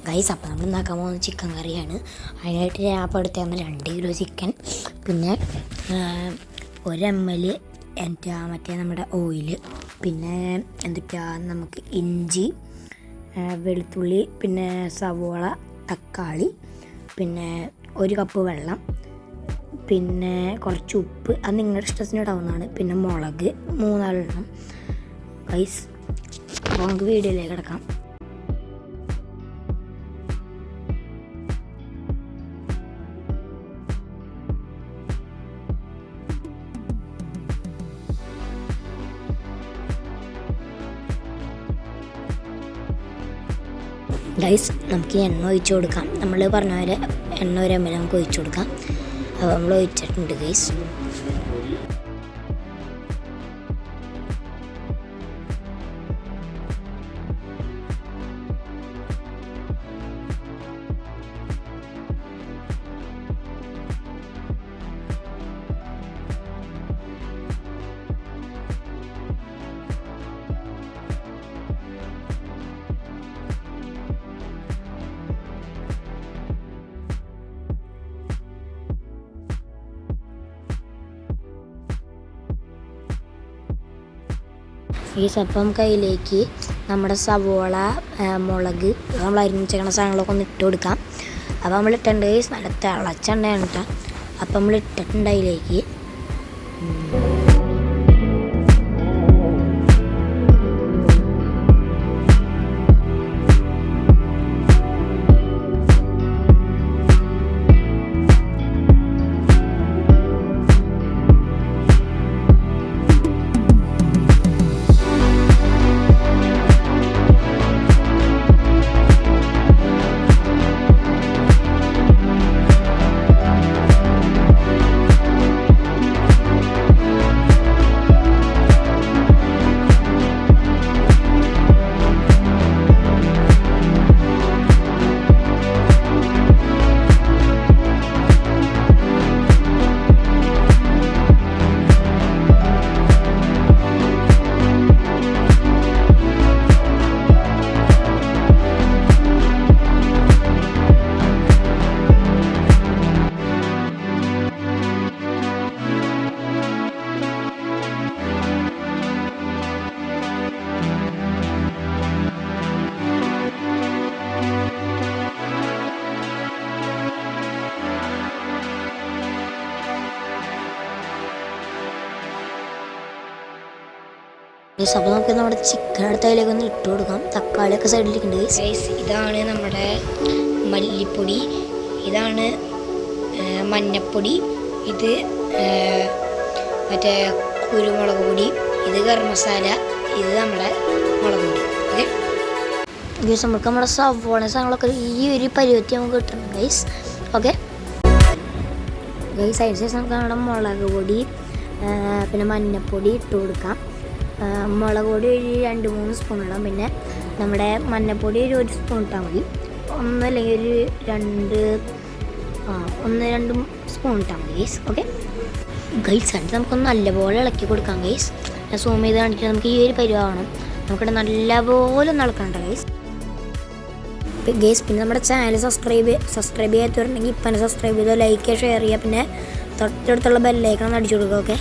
Guys അപ്പോൾ നമ്മൾ ഉണ്ടാക്കാൻ പോകുന്നത് ചിക്കൻ കറിയാണ്. അതിനായിട്ട് ഞാൻ അപ്പോൾ എടുത്തേക്കുന്ന 2 കിലോ ചിക്കൻ, പിന്നെ 1 ml മറ്റേ നമ്മുടെ ഓയിൽ, പിന്നെ നമുക്ക് ഇഞ്ചി, വെളുത്തുള്ളി, പിന്നെ സവോള, തക്കാളി, പിന്നെ 1 കപ്പ് വെള്ളം, പിന്നെ കുറച്ച് ഉപ്പ്, അത് നിങ്ങളുടെ ഇഷ്ടത്തിന് ഇടാവുന്നതാണ്, പിന്നെ മുളക് 3-4 എണ്ണം. ഗൈസ് അപ്പോൾ നമുക്ക് വീഡിയോയിലേക്ക് കിടക്കാം. ഗൈസ് നമുക്ക് എണ്ണ ഒഴിച്ചു കൊടുക്കാം. നമ്മൾ പറഞ്ഞ പോലെ എണ്ണ 1 ml നമുക്ക് ഒഴിച്ചു കൊടുക്കാം. അപ്പോൾ നമ്മൾ ഒഴിച്ചിട്ടുണ്ട് ഗൈസ്. ഈ അപ്പം കയ്യിലേക്ക് നമ്മുടെ സവോള, മുളക്, നമ്മൾ അരിഞ്ഞിച്ചേക്കണ സാധനങ്ങളൊക്കെ ഒന്ന് ഇട്ട് കൊടുക്കാം. അപ്പോൾ നമ്മൾ ഇട്ടുണ്ട് നല്ല തിളച്ചെണ്ണയാണ് കേട്ടോ. അപ്പം നമ്മൾ ഇട്ടിട്ടുണ്ട് അതിലേക്ക്. അപ്പോൾ നമുക്ക് നമ്മുടെ ചിക്കൻ അടുത്ത അതിലേക്ക് ഒന്ന് ഇട്ട് കൊടുക്കാം. തക്കാളിയൊക്കെ സൈഡിലേക്കുണ്ട് ഗൈസ്. ഇതാണ് നമ്മുടെ മല്ലിപ്പൊടി, ഇതാണ് മഞ്ഞപ്പൊടി, ഇത് മറ്റേ കുരുമുളക് പൊടി, ഇത് ഗരം മസാല, ഇത് നമ്മുടെ മുളക് പൊടി. ഓക്കെ ഗൈസ്, നമുക്ക് നമ്മുടെ സവോള സാധനങ്ങളൊക്കെ ഈ ഒരു പരുവത്തി നമുക്ക് കിട്ടണം ഗൈസ്. ഓക്കെ ഗൈസ്, അതിന് ശേഷം നമുക്ക് നമ്മുടെ മുളക് പൊടി, പിന്നെ മഞ്ഞപ്പൊടി ഇട്ട് കൊടുക്കാം. മുളക് പൊടി ഒരു 2-3 സ്പൂൺ ഇടാം. പിന്നെ നമ്മുടെ മഞ്ഞപ്പൊടി ഒരു 1 സ്പൂൺ ഇട്ടാൽ മതി. ഒന്നല്ലെങ്കിൽ ഒരു 1-2 സ്പൂൺ ഇട്ടാൽ മതി ഗൈസ്. ഓക്കെ ഗൈസ്, എന്നിട്ട് നമുക്കൊന്ന് നല്ലപോലെ ഇളക്കി കൊടുക്കാം ഗൈസ്. ഞാൻ സൂം ചെയ്ത് കാണിച്ചാൽ നമുക്ക് ഈ ഒരു പരിവാവണം. നമുക്കിവിടെ നല്ലപോലെ ഒന്ന് ഇളക്കണ്ട ഗൈസ്. പിന്നെ നമ്മുടെ ചാനൽ സബ്സ്ക്രൈബ് ചെയ്യാത്തവരുണ്ടെങ്കിൽ ഇപ്പം തന്നെ സബ്സ്ക്രൈബ് ചെയ്തോ, ലൈക്ക് ഷെയർ ചെയ്യുക, പിന്നെ തൊട്ടടുത്തുള്ള ബെല്ലൈക്കൺ ഒന്ന് അടിച്ചു കൊടുക്കുക. ഓക്കെ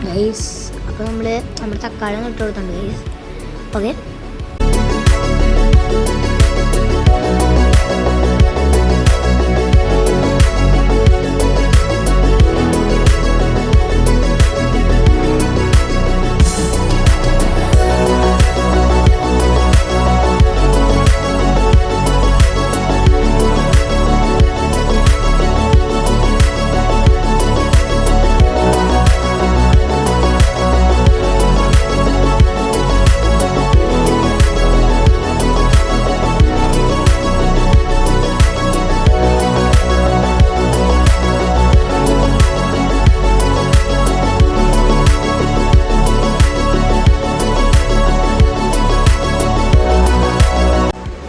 ഗൈസ്, അപ്പോൾ നമ്മുടെ തക്കാളി ഒന്ന് ഇട്ട് കൊടുത്തിട്ടുണ്ട് ഗൈസ്. Okay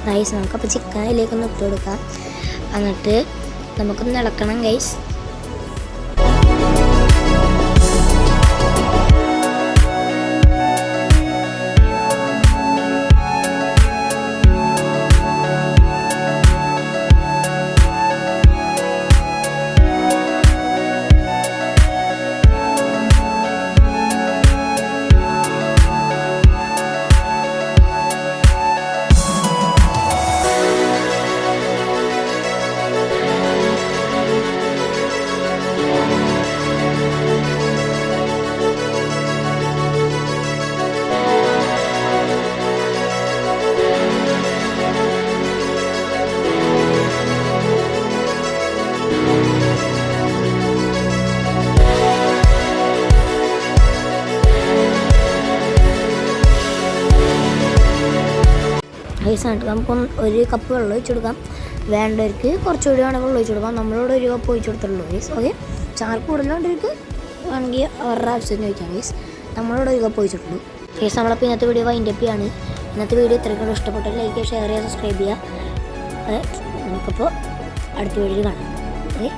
guys. നമുക്കപ്പോൾ ചിക്കൻ അതിലേക്കൊന്ന് ഇട്ട് കൊടുക്കാം. എന്നിട്ട് നമുക്കൊന്ന് ഇളക്കണം ഗൈസ്. ഗൈസ് എന്നിട്ട് നമുക്കൊന്ന് ഒരു കപ്പ് വെള്ളം ഒഴിച്ച് കൊടുക്കാം. വേണ്ടവർക്ക് കുറച്ചുകൂടി വേണമെങ്കിൽ വെള്ളം ഒഴിച്ച് കൊടുക്കാം. നമ്മളിവിടെ ഒരു കപ്പ് ഒഴിച്ച് കൊടുത്തുള്ളൂ ഗൈസ്. ഓക്കെ, ചാറ് കൂടുതലുള്ളവർക്ക് വേണമെങ്കിൽ അവരുടെ ആവശ്യത്തിന് ഒഴിക്കാം ഗൈസ്. നമ്മളിവിടെ ഒരു കപ്പ് ഒഴിച്ചിട്ടുള്ളൂ ഗൈസ്. നമ്മളപ്പോൾ ഇന്നത്തെ വീഡിയോ വൈൻഡപ്പ് ചെയ്യാണ്. ഇന്നത്തെ വീഡിയോ ഇത്രയും ഇഷ്ടപ്പെട്ടാൽ ലൈക്ക് ചെയ്യുക, ഷെയർ ചെയ്യുക, സബ്സ്ക്രൈബ് ചെയ്യുക. നമുക്കപ്പോൾ അടുത്ത വീഡിയോയിൽ കാണാം. ഓക്കെ.